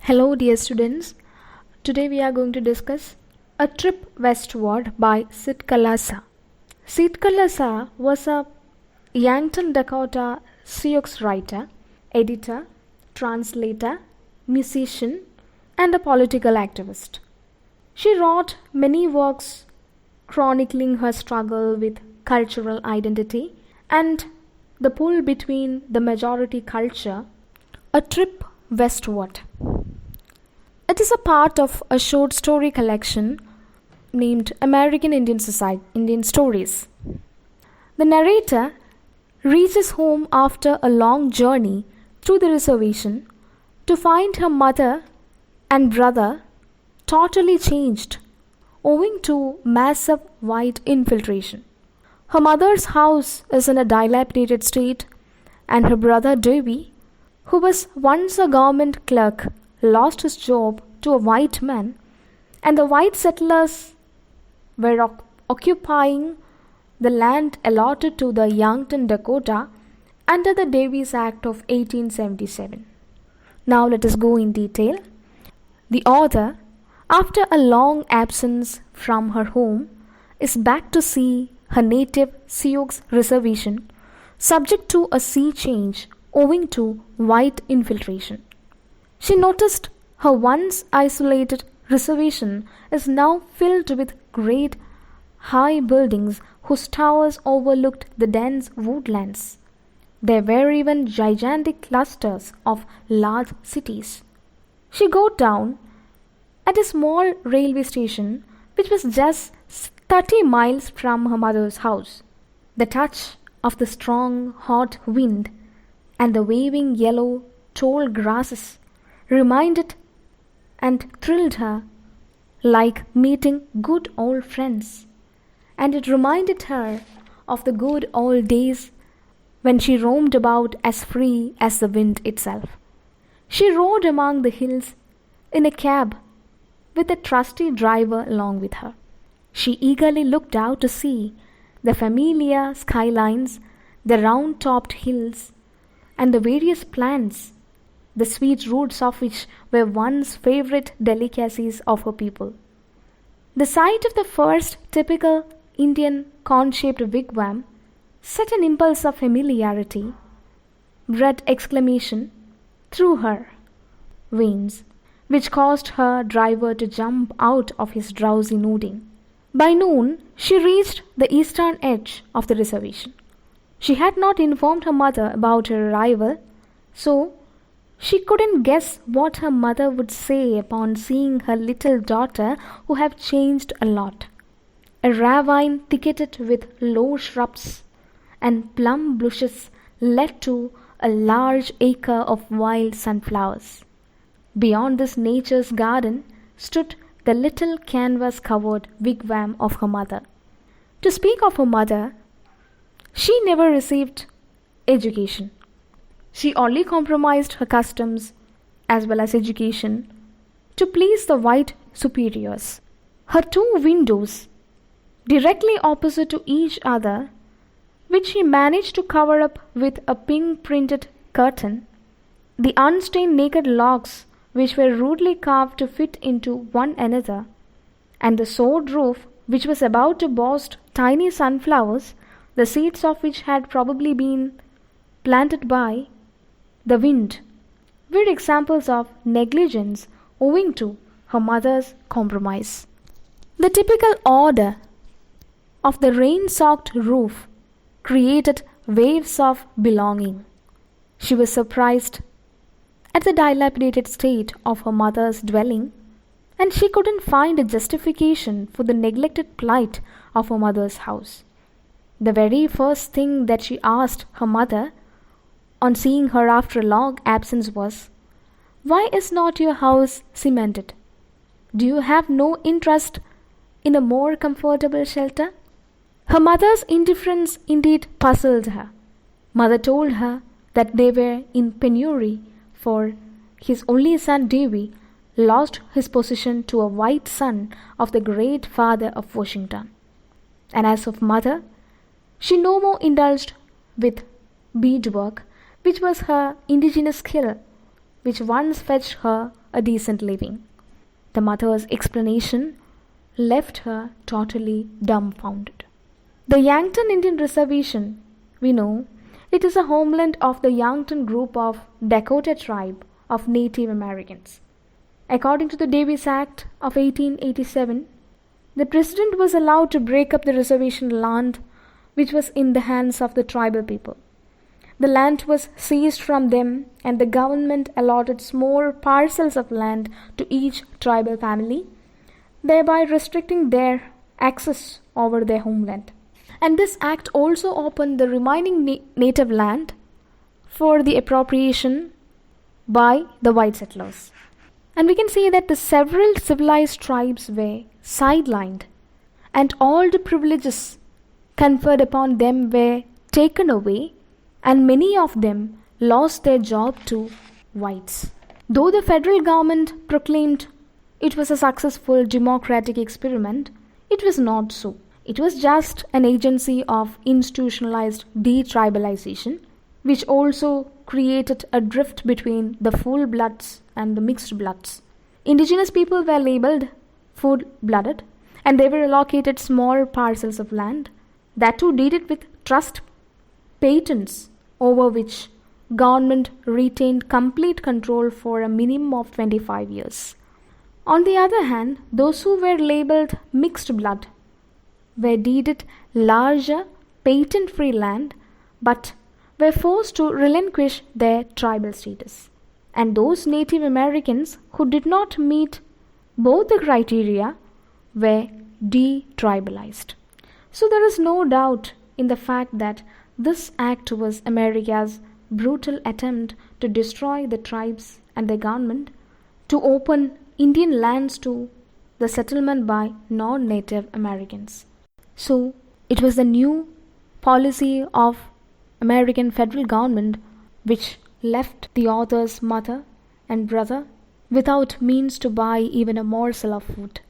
Hello, dear students. Today we are going to discuss A Trip Westward by Sid Kalasa. Sid Kalasa was a Yankton, Dakota Sioux writer, editor, translator, musician, and a political activist. She wrote many works chronicling her struggle with cultural identity and the pull between the majority culture. A Trip Westward. It is a part of a short story collection named American Indian Stories. The narrator reaches home after a long journey through the reservation to find her mother and brother totally changed owing to massive white infiltration. Her mother's house is in a dilapidated state, and her brother Davy, who was once a government clerk, lost his job to a white man, and the white settlers were occupying the land allotted to the Yankton, Dakota under the Davis Act of 1877. Now let us go in detail. The author, after a long absence from her home, is back to see her native Sioux reservation subject to a sea change owing to white infiltration. She noticed her once isolated reservation is now filled with great high buildings whose towers overlooked the dense woodlands. There were even gigantic clusters of large cities. She got down at a small railway station which was just 30 miles from her mother's house. The touch of the strong hot wind and the waving yellow tall grasses reminded and thrilled her like meeting good old friends, and it reminded her of the good old days when she roamed about as free as the wind itself. She rode among the hills in a cab with a trusty driver along with her. She eagerly looked out to see the familiar skylines, the round-topped hills, and the various plants, the sweet roots of which were once favorite delicacies of her people. The sight of the first typical Indian cone-shaped wigwam set an impulse of familiarity, bred exclamation through her veins, which caused her driver to jump out of his drowsy nodding. By noon, she reached the eastern edge of the reservation. She had not informed her mother about her arrival, so she couldn't guess what her mother would say upon seeing her little daughter, who had changed a lot. A ravine thicketed with low shrubs and plum bushes led to a large acre of wild sunflowers. Beyond this nature's garden stood the little canvas-covered wigwam of her mother. To speak of her mother, she never received education. She only compromised her customs as well as education to please the white superiors. Her two windows, directly opposite to each other, which she managed to cover up with a pink printed curtain, the unstained naked logs which were rudely carved to fit into one another, and the sod roof which was about to boast tiny sunflowers, the seeds of which had probably been planted by the wind, were examples of negligence owing to her mother's compromise. The typical order of the rain-soaked roof created waves of belonging. She was surprised at the dilapidated state of her mother's dwelling, and she couldn't find a justification for the neglected plight of her mother's house. The very first thing that she asked her mother on seeing her after a long absence was, "Why is not your house cemented? Do you have no interest in a more comfortable shelter?" Her mother's indifference indeed puzzled her. Mother told her that they were in penury, for his only son Davy lost his position to a white son of the great father of Washington. And as of mother, she no more indulged with beadwork, which was her indigenous skill, which once fetched her a decent living. The mother's explanation left her totally dumbfounded. The Yankton Indian Reservation, we know, it is a homeland of the Yankton group of Dakota tribe of Native Americans. According to the Davis Act of 1887, the president was allowed to break up the reservation land which was in the hands of the tribal people. The land was seized from them and the government allotted small parcels of land to each tribal family, thereby restricting their access over their homeland. And this act also opened the remaining native land for the appropriation by the white settlers. And we can see that the several civilized tribes were sidelined and all the privileges conferred upon them were taken away, and many of them lost their job to whites. Though the federal government proclaimed it was a successful democratic experiment, it was not so. It was just an agency of institutionalized detribalization, which also created a drift between the full bloods and the mixed bloods. Indigenous people were labeled full-blooded and they were allocated small parcels of land, that too deeded with trust patents over which government retained complete control for a minimum of 25 years. On the other hand, those who were labeled mixed blood were deeded larger patent-free land but were forced to relinquish their tribal status. And those Native Americans who did not meet both the criteria were detribalized. So there is no doubt in the fact that this act was America's brutal attempt to destroy the tribes and their government, to open Indian lands to the settlement by non-Native Americans. So it was the new policy of American federal government which left the author's mother and brother without means to buy even a morsel of food.